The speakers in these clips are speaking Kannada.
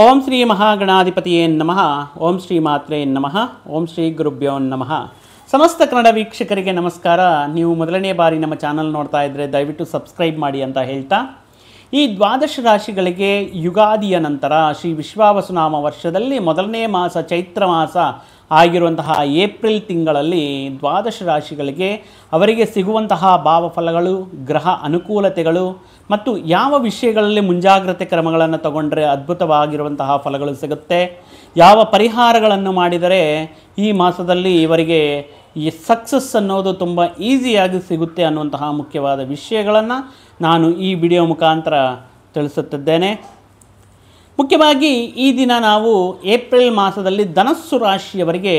ಓಂ ಶ್ರೀ ಮಹಾಗಣಾಧಿಪತಿಯೇ ನಮಃ. ಓಂ ಶ್ರೀ ಮಾತ್ರೇ ನಮಃ. ಓಂ ಶ್ರೀ ಗುರುಭ್ಯೋ ನಮಃ. ಸಮಸ್ತ ಕನ್ನಡ ವೀಕ್ಷಕರಿಗೆ ನಮಸ್ಕಾರ. ನೀವು ಮೊದಲನೇ ಬಾರಿ ನಮ್ಮ ಚಾನಲ್ ನೋಡ್ತಾ ಇದ್ದರೆ ದಯವಿಟ್ಟು ಸಬ್ಸ್ಕ್ರೈಬ್ ಮಾಡಿ ಅಂತ ಹೇಳ್ತಾ, ಈ ದ್ವಾದಶ ರಾಶಿಗಳಿಗೆ ಯುಗಾದಿಯ ನಂತರ ಶ್ರೀ ವಿಶ್ವಾವಸುನಾಮ ವರ್ಷದಲ್ಲಿ ಮೊದಲನೇ ಮಾಸ ಚೈತ್ರ ಮಾಸ ಆಗಿರುವಂತಹ ಏಪ್ರಿಲ್ ತಿಂಗಳಲ್ಲಿ ದ್ವಾದಶ ರಾಶಿಗಳಿಗೆ ಅವರಿಗೆ ಸಿಗುವಂತಹ ಭಾವಫಲಗಳು, ಗ್ರಹ ಅನುಕೂಲತೆಗಳು ಮತ್ತು ಯಾವ ವಿಷಯಗಳಲ್ಲಿ ಮುಂಜಾಗ್ರತೆ ಕ್ರಮಗಳನ್ನು ತಗೊಂಡ್ರೆ ಅದ್ಭುತವಾಗಿರುವಂತಹ ಫಲಗಳು ಸಿಗುತ್ತೆ, ಯಾವ ಪರಿಹಾರಗಳನ್ನು ಮಾಡಿದರೆ ಈ ಮಾಸದಲ್ಲಿ ಇವರಿಗೆ ಈ ಸಕ್ಸಸ್ ಅನ್ನೋದು ತುಂಬ ಈಸಿಯಾಗಿ ಸಿಗುತ್ತೆ ಅನ್ನುವಂತಹ ಮುಖ್ಯವಾದ ವಿಷಯಗಳನ್ನು ನಾನು ಈ ವಿಡಿಯೋ ಮುಖಾಂತರ ತಿಳಿಸುತ್ತಿದ್ದೇನೆ. ಮುಖ್ಯವಾಗಿ ಈ ದಿನ ನಾವು ಏಪ್ರಿಲ್ ಮಾಸದಲ್ಲಿ ಧನಸ್ಸು ರಾಶಿಯವರಿಗೆ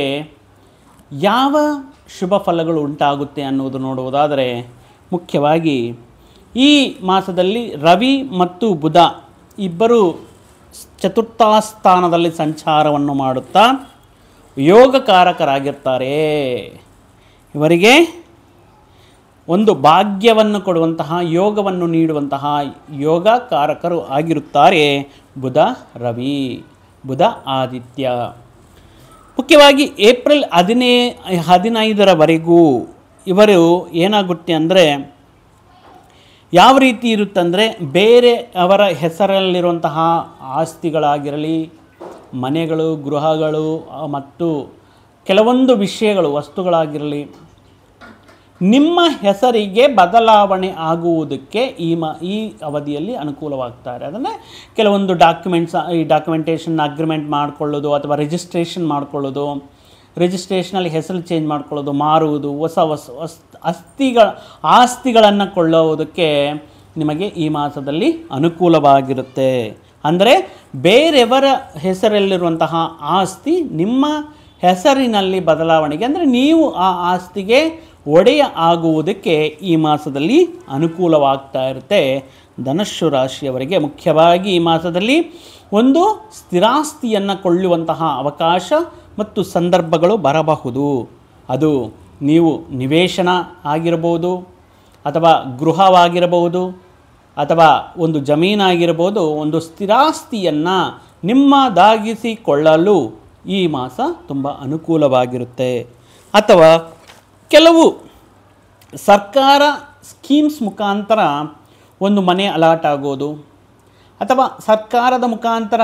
ಯಾವ ಶುಭ ಫಲಗಳು ಉಂಟಾಗುತ್ತೆ ಅನ್ನೋದು ನೋಡುವುದಾದರೆ, ಮುಖ್ಯವಾಗಿ ಈ ಮಾಸದಲ್ಲಿ ರವಿ ಮತ್ತು ಬುಧ ಇಬ್ಬರು ಚತುರ್ಥ ಸ್ಥಾನದಲ್ಲಿ ಸಂಚಾರವನ್ನು ಮಾಡುತ್ತಾ ಯೋಗಕಾರಕರಾಗಿರ್ತಾರೆ. ಇವರಿಗೆ ಒಂದು ಭಾಗ್ಯವನ್ನು ಕೊಡುವಂತಹ, ಯೋಗವನ್ನು ನೀಡುವಂತಹ ಯೋಗಕಾರಕರು ಆಗಿರುತ್ತಾರೆ ಬುಧ ರವಿ, ಬುಧ ಆದಿತ್ಯ. ಮುಖ್ಯವಾಗಿ ಏಪ್ರಿಲ್ 15ರವರೆಗೂ ಇವರು ಏನಾಗುತ್ತೆ ಅಂದರೆ, ಯಾವ ರೀತಿ ಇರುತ್ತಂದರೆ, ಬೇರೆ ಅವರ ಹೆಸರಲ್ಲಿರುವಂತಹ ಆಸ್ತಿಗಳಾಗಿರಲಿ, ಮನೆಗಳು, ಗೃಹಗಳು ಮತ್ತು ಕೆಲವೊಂದು ವಿಷಯಗಳು, ವಸ್ತುಗಳಾಗಿರಲಿ, ನಿಮ್ಮ ಹೆಸರಿಗೆ ಬದಲಾವಣೆ ಆಗುವುದಕ್ಕೆ ಈ ಅವಧಿಯಲ್ಲಿ ಅನುಕೂಲವಾಗ್ತಾರೆ. ಅದನ್ನೇ ಕೆಲವೊಂದು ಡಾಕ್ಯುಮೆಂಟೇಷನ್ ಅಗ್ರಿಮೆಂಟ್ ಮಾಡಿಕೊಳ್ಳೋದು ಅಥವಾ ರಿಜಿಸ್ಟ್ರೇಷನ್ ಮಾಡಿಕೊಳ್ಳೋದು, ರಿಜಿಸ್ಟ್ರೇಷನಲ್ಲಿ ಹೆಸರು ಚೇಂಜ್ ಮಾಡ್ಕೊಳ್ಳೋದು, ಮಾರುವುದು, ಹೊಸ ಆಸ್ತಿಗಳನ್ನು ಕೊಳ್ಳೋದಕ್ಕೆ ನಿಮಗೆ ಈ ಮಾಸದಲ್ಲಿ ಅನುಕೂಲವಾಗಿರುತ್ತೆ. ಅಂದರೆ ಬೇರೆಯವರ ಹೆಸರಲ್ಲಿರುವಂತಹ ಆಸ್ತಿ ನಿಮ್ಮ ಹೆಸರಿನಲ್ಲಿ ಬದಲಾವಣೆಗೆ, ಅಂದರೆ ನೀವು ಆ ಆಸ್ತಿಗೆ ಒಡೆಯ ಆಗುವುದಕ್ಕೆ ಈ ಮಾಸದಲ್ಲಿ ಅನುಕೂಲವಾಗ್ತಾ ಇರುತ್ತೆ ಧನಸ್ಸು ರಾಶಿಯವರಿಗೆ. ಮುಖ್ಯವಾಗಿ ಈ ಮಾಸದಲ್ಲಿ ಒಂದು ಸ್ಥಿರಾಸ್ತಿಯನ್ನು ಕೊಳ್ಳುವಂತಹ ಅವಕಾಶ ಮತ್ತು ಸಂದರ್ಭಗಳು ಬರಬಹುದು. ಅದು ನೀವು ನಿವೇಶನ ಆಗಿರಬಹುದು, ಅಥವಾ ಗೃಹವಾಗಿರಬಹುದು, ಅಥವಾ ಒಂದು ಜಮೀನಾಗಿರಬಹುದು. ಒಂದು ಸ್ಥಿರಾಸ್ತಿಯನ್ನು ನಿಮ್ಮದಾಗಿಸಿಕೊಳ್ಳಲು ಈ ಮಾಸ ತುಂಬ ಅನುಕೂಲವಾಗಿರುತ್ತೆ. ಅಥವಾ ಕೆಲವು ಸರ್ಕಾರ ಸ್ಕೀಮ್ಸ್ ಮುಖಾಂತರ ಒಂದು ಮನೆ ಅಲಾಟ್ ಆಗೋದು, ಅಥವಾ ಸರ್ಕಾರದ ಮುಖಾಂತರ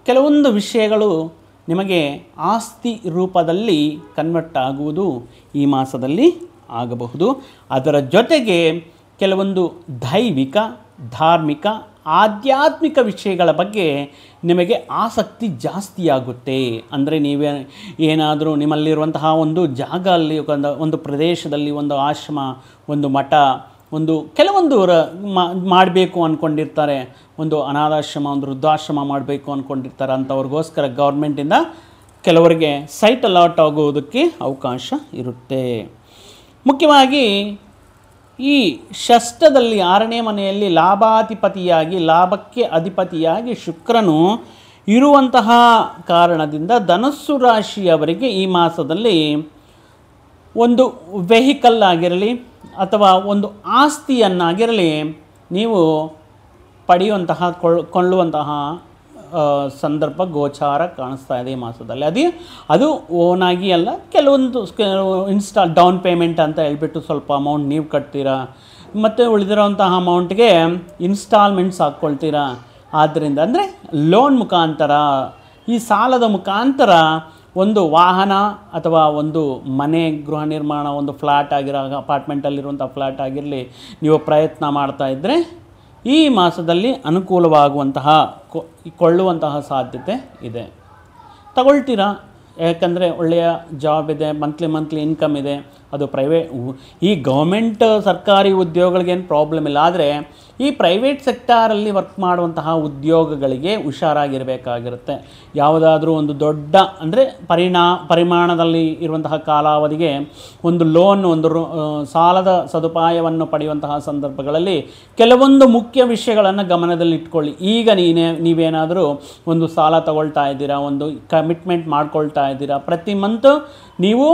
ಕೆಲವೊಂದು ವಿಷಯಗಳು ನಿಮಗೆ ಆಸ್ತಿ ರೂಪದಲ್ಲಿ ಕನ್ವರ್ಟ್ ಆಗುವುದು ಈ ಮಾಸದಲ್ಲಿ ಆಗಬಹುದು. ಅದರ ಜೊತೆಗೆ ಕೆಲವೊಂದು ದೈವಿಕ, ಧಾರ್ಮಿಕ, ಆಧ್ಯಾತ್ಮಿಕ ವಿಷಯಗಳ ಬಗ್ಗೆ ನಿಮಗೆ ಆಸಕ್ತಿ ಜಾಸ್ತಿಯಾಗುತ್ತೆ. ಅಂದರೆ ನೀವೇ ಏನಾದರೂ ನಿಮ್ಮಲ್ಲಿರುವಂತಹ ಒಂದು ಜಾಗ, ಅಲ್ಲಿ ಒಂದು ಪ್ರದೇಶದಲ್ಲಿ ಒಂದು ಆಶ್ರಮ, ಒಂದು ಮಠ, ಒಂದು ಕೆಲವೊಂದು ಮಾಡಬೇಕು ಅಂದ್ಕೊಂಡಿರ್ತಾರೆ, ಒಂದು ಅನಾಥಾಶ್ರಮ, ಒಂದು ವೃದ್ಧಾಶ್ರಮ ಮಾಡಬೇಕು ಅಂದ್ಕೊಂಡಿರ್ತಾರೆ. ಅಂಥವ್ರಿಗೋಸ್ಕರ ಗೌರ್ಮೆಂಟಿಂದ ಕೆಲವರಿಗೆ ಸೈಟ್ ಅಲಾಟ್ ಆಗೋದಕ್ಕೆ ಅವಕಾಶ ಇರುತ್ತೆ. ಮುಖ್ಯವಾಗಿ ಈ ಷಷ್ಠದಲ್ಲಿ 6ನೇ ಮನೆಯಲ್ಲಿ ಲಾಭಕ್ಕೆ ಅಧಿಪತಿಯಾಗಿ ಶುಕ್ರನು ಇರುವಂತಹ ಕಾರಣದಿಂದ ಧನಸ್ಸು ರಾಶಿಯವರಿಗೆ ಈ ಮಾಸದಲ್ಲಿ ಒಂದು ವೆಹಿಕಲ್ ಆಗಿರಲಿ ಅಥವಾ ಒಂದು ಆಸ್ತಿಯನ್ನಾಗಿರಲಿ ನೀವು ಪಡೆಯುವಂತಹ ಕೊಳ್ಳುವಂತಹ ಸಂದರ್ಭ ಗೋಚಾರ ಕಾಣಿಸ್ತಾ ಇದೆ ಈ ಮಾಸದಲ್ಲಿ. ಅದು ಓನಾಗಿ ಅಲ್ಲ, ಕೆಲವೊಂದು ಡೌನ್ ಪೇಮೆಂಟ್ ಅಂತ ಹೇಳ್ಬಿಟ್ಟು ಸ್ವಲ್ಪ ಅಮೌಂಟ್ ನೀವು ಕಟ್ತೀರಾ, ಮತ್ತು ಉಳಿದಿರೋಂತಹ ಅಮೌಂಟ್ಗೆ ಇನ್ಸ್ಟಾಲ್ಮೆಂಟ್ಸ್ ಹಾಕ್ಕೊಳ್ತೀರಾ. ಆದ್ದರಿಂದ ಅಂದರೆ ಲೋನ್ ಮುಖಾಂತರ, ಈ ಸಾಲದ ಮುಖಾಂತರ ಒಂದು ವಾಹನ ಅಥವಾ ಒಂದು ಮನೆ, ಗೃಹ ನಿರ್ಮಾಣ, ಒಂದು ಫ್ಲ್ಯಾಟ್ ಅಪಾರ್ಟ್ಮೆಂಟಲ್ಲಿರುವಂಥ ಫ್ಲ್ಯಾಟ್ ಆಗಿರಲಿ, ನೀವು ಪ್ರಯತ್ನ ಮಾಡ್ತಾಯಿದ್ರೆ ಈ ಮಾಸದಲ್ಲಿ ಅನುಕೂಲವಾಗುವಂತಹ ಕೊಳ್ಳುವಂತಹ ಸಾಧ್ಯತೆ ಇದೆ. ತಗೊಳ್ತೀರಾ, ಯಾಕಂದರೆ ಒಳ್ಳೆಯ ಜಾಬ್ ಇದೆ, ಮಂತ್ಲಿ ಇನ್ಕಮ್ ಇದೆ. ಅದು ಈ ಗೌರ್ಮೆಂಟ್ ಸರ್ಕಾರಿ ಉದ್ಯೋಗಗಳಿಗೇನು ಪ್ರಾಬ್ಲಮ್ ಇಲ್ಲ. ಆದರೆ ಈ ಪ್ರೈವೇಟ್ ಸೆಕ್ಟಾರಲ್ಲಿ ವರ್ಕ್ ಮಾಡುವಂತಹ ಉದ್ಯೋಗಗಳಿಗೆ ಹುಷಾರಾಗಿರಬೇಕಾಗಿರುತ್ತೆ. ಯಾವುದಾದ್ರೂ ಒಂದು ದೊಡ್ಡ, ಅಂದರೆ ಪರಿಮಾಣದಲ್ಲಿ ಇರುವಂತಹ ಕಾಲಾವಧಿಗೆ ಒಂದು ಲೋನ್, ಒಂದು ಸಾಲದ ಸದುಪಾಯವನ್ನು ಪಡೆಯುವಂತಹ ಸಂದರ್ಭಗಳಲ್ಲಿ ಕೆಲವೊಂದು ಮುಖ್ಯ ವಿಷಯಗಳನ್ನು ಗಮನದಲ್ಲಿಟ್ಕೊಳ್ಳಿ. ಈಗ ನೀವೇನಾದರೂ ಒಂದು ಸಾಲ ತಗೊಳ್ತಾ ಇದ್ದೀರಾ, ಒಂದು ಕಮಿಟ್ಮೆಂಟ್ ಮಾಡ್ಕೊಳ್ತಾ ಇದ್ದೀರಾ, ಪ್ರತಿ ಮಂತ್ ನೀವು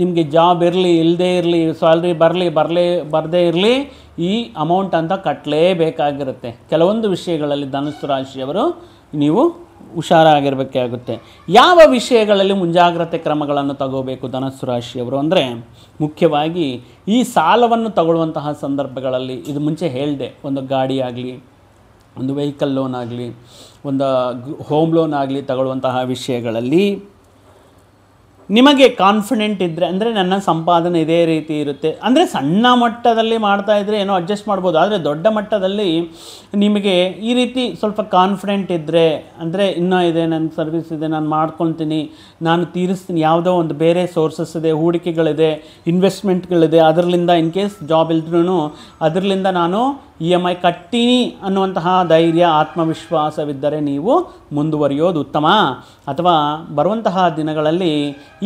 ನಿಮಗೆ ಜಾಬ್ ಇರಲಿ ಇಲ್ಲದೇ ಇರಲಿ, ಸ್ಯಾಲ್ರಿ ಬರದೇ ಇರಲಿ, ಈ ಅಮೌಂಟ್ ಅಂತ ಕಟ್ಟಲೇಬೇಕಾಗಿರುತ್ತೆ. ಕೆಲವೊಂದು ವಿಷಯಗಳಲ್ಲಿ ಧನುಸ್ಸು ರಾಶಿಯವರು ನೀವು ಹುಷಾರಾಗಿರಬೇಕಾಗುತ್ತೆ. ಯಾವ ವಿಷಯಗಳಲ್ಲಿ ಮುಂಜಾಗ್ರತೆ ಕ್ರಮಗಳನ್ನು ತಗೋಬೇಕು ಧನಸ್ಸು ರಾಶಿಯವರು ಅಂದರೆ, ಮುಖ್ಯವಾಗಿ ಈ ಸಾಲವನ್ನು ತಗೊಳ್ಳುವಂತಹ ಸಂದರ್ಭಗಳಲ್ಲಿ, ಇದು ಮುಂಚೆ ಹೇಳಿದೆ, ಒಂದು ಗಾಡಿ ಆಗಲಿ, ಒಂದು ವೆಹಿಕಲ್ ಲೋನ್ ಆಗಲಿ, ಒಂದು ಹೋಮ್ ಲೋನ್ ಆಗಲಿ ತಗೊಳ್ಳುವಂತಹ ವಿಷಯಗಳಲ್ಲಿ ನಿಮಗೆ ಕಾನ್ಫಿಡೆಂಟ್ ಇದ್ದರೆ, ಅಂದರೆ ನನ್ನ ಸಂಪಾದನೆ ಇದೇ ರೀತಿ ಇರುತ್ತೆ, ಅಂದರೆ ಸಣ್ಣ ಮಟ್ಟದಲ್ಲಿ ಮಾಡ್ತಾಯಿದ್ರೆ ಏನೋ ಅಡ್ಜಸ್ಟ್ ಮಾಡ್ಬೋದು, ಆದರೆ ದೊಡ್ಡ ಮಟ್ಟದಲ್ಲಿ ನಿಮಗೆ ಈ ರೀತಿ ಸ್ವಲ್ಪ ಕಾನ್ಫಿಡೆಂಟ್ ಇದ್ದರೆ, ಅಂದರೆ ಇನ್ನೂ ಇದೆ, ನನ್ನ ಸರ್ವಿಸ್ ಇದೆ, ನಾನು ಮಾಡ್ಕೊತೀನಿ, ನಾನು ತೀರಿಸ್ತೀನಿ, ಯಾವುದೋ ಒಂದು ಬೇರೆ ಸೋರ್ಸಸ್ ಇದೆ, ಹೂಡಿಕೆಗಳಿದೆ, ಇನ್ವೆಸ್ಟ್ಮೆಂಟ್ಗಳಿದೆ, ಅದರಲ್ಲಿಂದ ಇನ್ ಕೇಸ್ ಜಾಬ್ ಇಲ್ದ್ರೂ ಅದರಲ್ಲಿಂದ ನಾನು EMI ಕಟ್ತೀನಿ ಅನ್ನುವಂತಹ ಧೈರ್ಯ, ಆತ್ಮವಿಶ್ವಾಸವಿದ್ದರೆ ನೀವು ಮುಂದುವರಿಯೋದು ಉತ್ತಮ. ಅಥವಾ ಬರುವಂತಹ ದಿನಗಳಲ್ಲಿ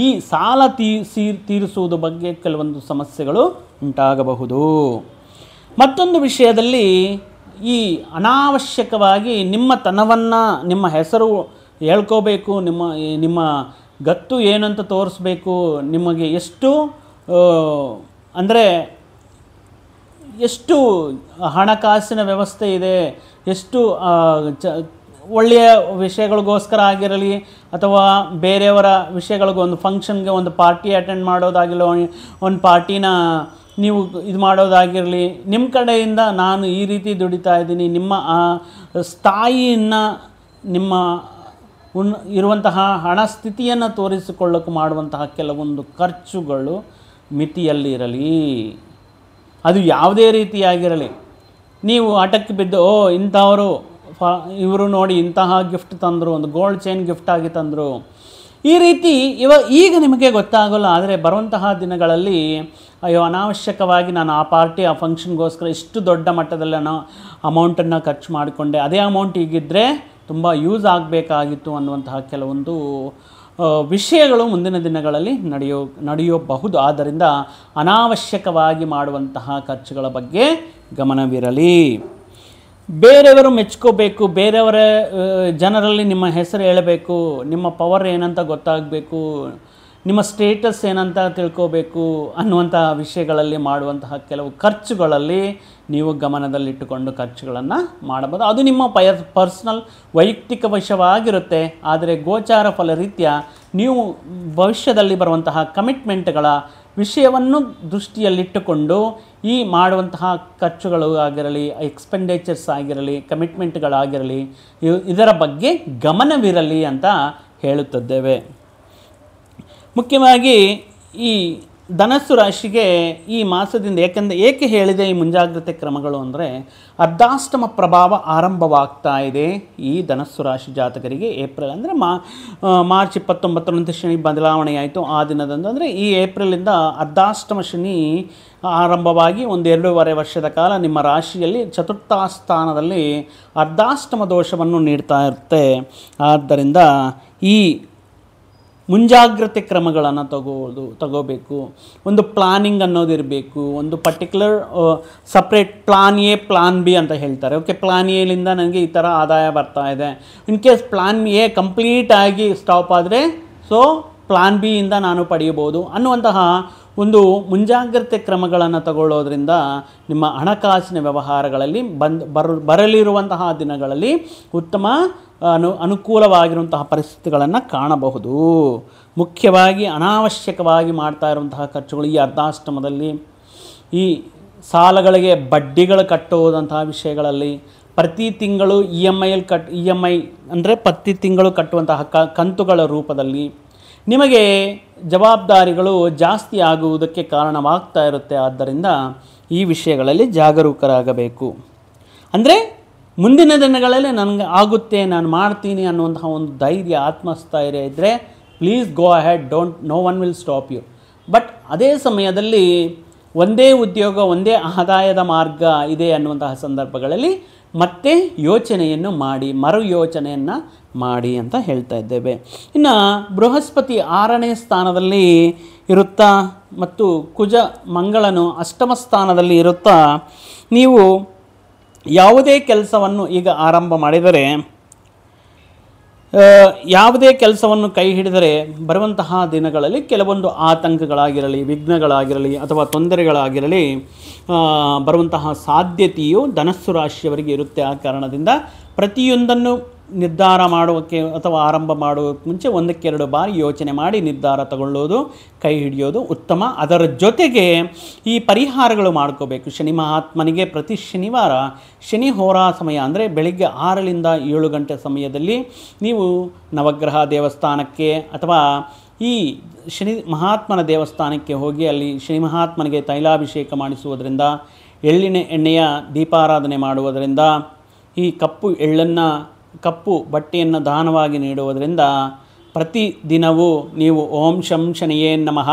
ಈ ಸಾಲ ತೀರಿಸುವುದು ಬಗ್ಗೆ ಕೆಲವೊಂದು ಸಮಸ್ಯೆಗಳು ಉಂಟಾಗಬಹುದು. ಮತ್ತೊಂದು ವಿಷಯದಲ್ಲಿ ಈ ಅನಾವಶ್ಯಕವಾಗಿ ನಿಮ್ಮ ತನವನ್ನು, ನಿಮ್ಮ ಹೆಸರು ಹೇಳ್ಕೋಬೇಕು, ನಿಮ್ಮ ಗತ್ತು ಏನಂತ ತೋರಿಸ್ಬೇಕು, ನಿಮಗೆ ಎಷ್ಟು ಅಂದರೆ ಎಷ್ಟು ಹಣಕಾಸಿನ ವ್ಯವಸ್ಥೆ ಇದೆ, ಎಷ್ಟು ಒಳ್ಳೆಯ ವಿಷಯಗಳಿಗೋಸ್ಕರ ಆಗಿರಲಿ, ಅಥವಾ ಬೇರೆಯವರ ವಿಷಯಗಳಿಗೂ, ಒಂದು ಫಂಕ್ಷನ್ಗೆ ಒಂದು ಪಾರ್ಟಿ ಅಟೆಂಡ್ ಮಾಡೋದಾಗಿಲ್ಲ, ಒಂದು ಪಾರ್ಟಿನ ನೀವು ಇದು ಮಾಡೋದಾಗಿರಲಿ, ನಿಮ್ಮ ಕಡೆಯಿಂದ ನಾನು ಈ ರೀತಿ ದುಡಿತಾ ಇದ್ದೀನಿ, ನಿಮ್ಮ ಸ್ಥಾಯಿಯನ್ನು, ನಿಮ್ಮ ಇರುವಂತಹ ಹಣ ಸ್ಥಿತಿಯನ್ನು ತೋರಿಸಿಕೊಳ್ಳೋಕೆ ಮಾಡುವಂತಹ ಕೆಲವೊಂದು ಖರ್ಚುಗಳು ಮಿತಿಯಲ್ಲಿರಲಿ. ಅದು ಯಾವುದೇ ರೀತಿಯಾಗಿರಲಿ. ನೀವು ಹಠಕ್ಕೆ ಬಿದ್ದು ಇಂಥವರು ಇವರು ನೋಡಿ ಇಂತಹ ಗಿಫ್ಟ್ ತಂದರು, ಒಂದು ಗೋಲ್ಡ್ ಚೈನ್ ಗಿಫ್ಟ್ ಆಗಿ ತಂದರು, ಈ ರೀತಿ ಈಗ ನಿಮಗೆ ಗೊತ್ತಾಗೋಲ್ಲ. ಆದರೆ ಬರುವಂತಹ ದಿನಗಳಲ್ಲಿ ಅಯ್ಯೋ ಅನಾವಶ್ಯಕವಾಗಿ ನಾನು ಆ ಪಾರ್ಟಿ, ಆ ಫಂಕ್ಷನ್ಗೋಸ್ಕರ ಇಷ್ಟು ದೊಡ್ಡ ಮಟ್ಟದಲ್ಲಿ ನಾನು ಅಮೌಂಟನ್ನು ಖರ್ಚು ಮಾಡಿಕೊಂಡೆ, ಅದೇ ಅಮೌಂಟ್ ಈಗಿದ್ದರೆ ತುಂಬ ಯೂಸ್ ಆಗಬೇಕಾಗಿತ್ತು ಅನ್ನುವಂತಹ ಕೆಲವೊಂದು ವಿಷಯಗಳು ಮುಂದಿನ ದಿನಗಳಲ್ಲಿ ನಡೆಯಬಹುದು. ಆದ್ದರಿಂದ ಅನಾವಶ್ಯಕವಾಗಿ ಮಾಡುವಂತಹ ಖರ್ಚುಗಳ ಬಗ್ಗೆ ಗಮನವಿರಲಿ. ಬೇರೆಯವರು ಮೆಚ್ಕೋಬೇಕು, ಬೇರೆಯವರ ಜನರಲ್ಲಿ ನಿಮ್ಮ ಹೆಸರು ಹೇಳಬೇಕು, ನಿಮ್ಮ ಪವರ್ ಏನಂತ ಗೊತ್ತಾಗಬೇಕು, ನಿಮ್ಮ ಸ್ಟೇಟಸ್ ಏನಂತ ತಿಳ್ಕೋಬೇಕು ಅನ್ನುವಂಥ ವಿಷಯಗಳಲ್ಲಿ ಮಾಡುವಂತಹ ಕೆಲವು ಖರ್ಚುಗಳಲ್ಲಿ ನೀವು ಗಮನದಲ್ಲಿಟ್ಟುಕೊಂಡು ಖರ್ಚುಗಳನ್ನು ಮಾಡಬಹುದು. ಅದು ನಿಮ್ಮ ಪರ್ಸ್ನಲ್ ವೈಯಕ್ತಿಕ ವಿಷಯವಾಗಿರುತ್ತೆ. ಆದರೆ ಗೋಚಾರ ಫಲ ರೀತ್ಯ ನೀವು ಭವಿಷ್ಯದಲ್ಲಿ ಬರುವಂತಹ ಕಮಿಟ್ಮೆಂಟ್ಗಳ ವಿಷಯವನ್ನು ದೃಷ್ಟಿಯಲ್ಲಿಟ್ಟುಕೊಂಡು ಈ ಮಾಡುವಂತಹ ಖರ್ಚುಗಳು ಆಗಿರಲಿ, ಎಕ್ಸ್ಪೆಂಡಿಚರ್ಸ್ ಆಗಿರಲಿ, ಕಮಿಟ್ಮೆಂಟ್ಗಳಾಗಿರಲಿ, ಇದರ ಬಗ್ಗೆ ಗಮನವಿರಲಿ ಅಂತ ಹೇಳುತ್ತಿದ್ದೇವೆ. ಮುಖ್ಯವಾಗಿ ಈ ಧನಸ್ಸು ರಾಶಿಗೆ ಈ ಮಾಸದಿಂದ ಏಕೆ ಹೇಳಿದೆ ಈ ಮುಂಜಾಗ್ರತೆ ಕ್ರಮಗಳು ಅಂದರೆ, ಅರ್ಧಾಷ್ಟಮ ಪ್ರಭಾವ ಆರಂಭವಾಗ್ತಾ ಇದೆ ಈ ಧನಸ್ಸು ರಾಶಿ ಜಾತಕರಿಗೆ. ಏಪ್ರಿಲ್ ಅಂದರೆ ಮಾರ್ಚ್ 29ರಂದು ಶನಿ ಬದಲಾವಣೆ ಆಯಿತು. ಆ ದಿನದಂದು ಅಂದರೆ ಈ ಏಪ್ರಿಲಿಂದ ಅರ್ಧಾಷ್ಟಮ ಶನಿ ಆರಂಭವಾಗಿ 1.5 ವರ್ಷದ ಕಾಲ ನಿಮ್ಮ ರಾಶಿಯಲ್ಲಿ ಚತುರ್ಥ ಸ್ಥಾನದಲ್ಲಿ ಅರ್ಧಾಷ್ಟಮ ದೋಷವನ್ನು ನೀಡ್ತಾ ಇರುತ್ತೆ. ಆದ್ದರಿಂದ ಈ ಮುಂಜಾಗ್ರತೆ ಕ್ರಮಗಳನ್ನು ತಗೋಬೇಕು. ಒಂದು ಪ್ಲಾನಿಂಗ್ ಅನ್ನೋದಿರಬೇಕು. ಒಂದು particular separate plan A, plan B ಅಂತ ಹೇಳ್ತಾರೆ. ಓಕೆ, ಪ್ಲಾನ್ ಎಲಿಂದ ನನಗೆ ಈ ಥರ ಆದಾಯ ಬರ್ತಾ ಇದೆ, ಇನ್ ಕೇಸ್ ಪ್ಲಾನ್ ಎ ಕಂಪ್ಲೀಟಾಗಿ ಸ್ಟಾಪ್ ಆದರೆ ಸೊ ಪ್ಲಾನ್ ಬಿ ಇಂದ ನಾನು ಪಡೆಯಬಹುದು ಅನ್ನುವಂತಹ ಒಂದು ಮುಂಜಾಗ್ರತೆ ಕ್ರಮಗಳನ್ನು ತಗೊಳ್ಳೋದ್ರಿಂದ ನಿಮ್ಮ ಹಣಕಾಸಿನ ವ್ಯವಹಾರಗಳಲ್ಲಿ ಬರಲಿರುವಂತಹ ದಿನಗಳಲ್ಲಿ ಉತ್ತಮ ಅನುಕೂಲವಾಗಿರುವಂತಹ ಪರಿಸ್ಥಿತಿಗಳನ್ನು ಕಾಣಬಹುದು. ಮುಖ್ಯವಾಗಿ ಅನಾವಶ್ಯಕವಾಗಿ ಮಾಡ್ತಾ ಇರುವಂತಹ ಖರ್ಚುಗಳು ಈ ಅರ್ಧಾಷ್ಟಮದಲ್ಲಿ, ಈ ಸಾಲಗಳಿಗೆ ಬಡ್ಡಿಗಳು ಕಟ್ಟುವಂತಹ ವಿಷಯಗಳಲ್ಲಿ, ಪ್ರತಿ ತಿಂಗಳು EMI ಅಂದರೆ ಪ್ರತಿ ತಿಂಗಳು ಕಟ್ಟುವಂತಹ ಕಂತುಗಳ ರೂಪದಲ್ಲಿ ನಿಮಗೆ ಜವಾಬ್ದಾರಿಗಳು ಜಾಸ್ತಿ ಆಗುವುದಕ್ಕೆ ಕಾರಣವಾಗ್ತಾ ಇರುತ್ತೆ. ಆದ್ದರಿಂದ ಈ ವಿಷಯಗಳಲ್ಲಿ ಜಾಗರೂಕರಾಗಬೇಕು. ಅಂದರೆ ಮುಂದಿನ ದಿನಗಳಲ್ಲಿ ನನಗೆ ಆಗುತ್ತೆ, ನಾನು ಮಾಡ್ತೀನಿ ಅನ್ನುವಂತಹ ಒಂದು ಧೈರ್ಯ, ಆತ್ಮಸ್ಥೈರ್ಯ ಇದ್ದರೆ please go ahead, no one will stop you. But ಅದೇ ಸಮಯದಲ್ಲಿ ಒಂದೇ ಉದ್ಯೋಗ, ಒಂದೇ ಆದಾಯದ ಮಾರ್ಗ ಇದೆ ಅನ್ನುವಂತಹ ಸಂದರ್ಭಗಳಲ್ಲಿ ಮತ್ತೆ ಯೋಚನೆಯನ್ನು ಮಾಡಿ, ಮರು ಯೋಚನೆಯನ್ನು ಮಾಡಿ ಅಂತ ಹೇಳ್ತಾ ಇದ್ದೇವೆ. ಇನ್ನು ಬೃಹಸ್ಪತಿ 6ನೇ ಸ್ಥಾನದಲ್ಲಿ ಇರುತ್ತಾ ಮತ್ತು ಕುಜ ಮಂಗಳನು ಅಷ್ಟಮ ಸ್ಥಾನದಲ್ಲಿ ಇರುತ್ತಾ, ನೀವು ಯಾವುದೇ ಕೆಲಸವನ್ನು ಈಗ ಆರಂಭ ಮಾಡಿದರೆ, ಯಾವುದೇ ಕೆಲಸವನ್ನು ಕೈ ಹಿಡಿದರೆ ಬರುವಂತಹ ದಿನಗಳಲ್ಲಿ ಕೆಲವೊಂದು ಆತಂಕಗಳಾಗಿರಲಿ, ವಿಘ್ನಗಳಾಗಿರಲಿ ಅಥವಾ ತೊಂದರೆಗಳಾಗಿರಲಿ ಬರುವಂತಹ ಸಾಧ್ಯತೆಯು ಧನಸ್ಸು ರಾಶಿಯವರಿಗೆ ಇರುತ್ತೆ. ಆ ಕಾರಣದಿಂದ ಪ್ರತಿಯೊಂದನ್ನು ನಿರ್ಧಾರ ಮಾಡೋಕ್ಕೆ ಅಥವಾ ಆರಂಭ ಮಾಡೋಕ್ಕೆ ಮುಂಚೆ ಒಂದಕ್ಕೆರಡು ಬಾರಿ ಯೋಚನೆ ಮಾಡಿ ನಿರ್ಧಾರ ತಗೊಳ್ಳೋದು, ಕೈ ಹಿಡಿಯೋದು ಉತ್ತಮ. ಅದರ ಜೊತೆಗೆ ಈ ಪರಿಹಾರಗಳು ಮಾಡ್ಕೋಬೇಕು. ಶನಿ ಮಹಾತ್ಮನಿಗೆ ಪ್ರತಿ ಶನಿವಾರ ಶನಿ ಹೋರಾ ಸಮಯ ಅಂದರೆ ಬೆಳಿಗ್ಗೆ 6ರಿಂದ 7 ಗಂಟೆ ಸಮಯದಲ್ಲಿ ನೀವು ನವಗ್ರಹ ದೇವಸ್ಥಾನಕ್ಕೆ ಅಥವಾ ಈ ಶನಿ ಮಹಾತ್ಮನ ದೇವಸ್ಥಾನಕ್ಕೆ ಹೋಗಿ ಅಲ್ಲಿ ಶನಿ ಮಹಾತ್ಮನಿಗೆ ತೈಲಾಭಿಷೇಕ ಮಾಡಿಸುವುದರಿಂದ, ಎಳ್ಳಿನ ಎಣ್ಣೆಯ ದೀಪಾರಾಧನೆ ಮಾಡುವುದರಿಂದ, ಈ ಕಪ್ಪು ಬಟ್ಟೆಯನ್ನು ದಾನವಾಗಿ ನೀಡುವುದರಿಂದ ಪ್ರತಿದಿನವೂ ನೀವು ಓಂ ಶಂ ಶನಿಯೇ ನಮಃ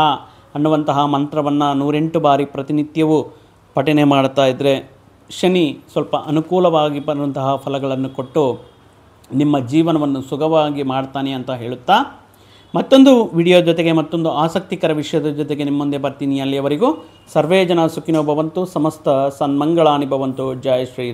ಅನ್ನುವಂತಹ ಮಂತ್ರವನ್ನು 108 ಬಾರಿ ಪ್ರತಿನಿತ್ಯವೂ ಪಠನೆ ಮಾಡ್ತಾ ಇದ್ದರೆ ಶನಿ ಸ್ವಲ್ಪ ಅನುಕೂಲವಾಗಿ ಬರುವಂತಹ ಫಲಗಳನ್ನು ಕೊಟ್ಟು ನಿಮ್ಮ ಜೀವನವನ್ನು ಸುಗಮವಾಗಿ ಮಾಡ್ತಾನೆ ಅಂತ ಹೇಳುತ್ತಾ, ಮತ್ತೊಂದು ವಿಡಿಯೋ ಜೊತೆಗೆ ಮತ್ತೊಂದು ಆಸಕ್ತಿಕರ ವಿಷಯದ ಜೊತೆಗೆ ನಿಮ್ಮ ಮುಂದೆ ಬರ್ತೀನಿ. ಅಲ್ಲಿಯವರೆಗೂ ಸರ್ವೇ ಜನ ಸುಖಿನೋ ಭವಂತು, ಸಮಸ್ತ ಸನ್ಮಂಗಳಾನಿ ಭವಂತು. ಜೈ ಶ್ರೀ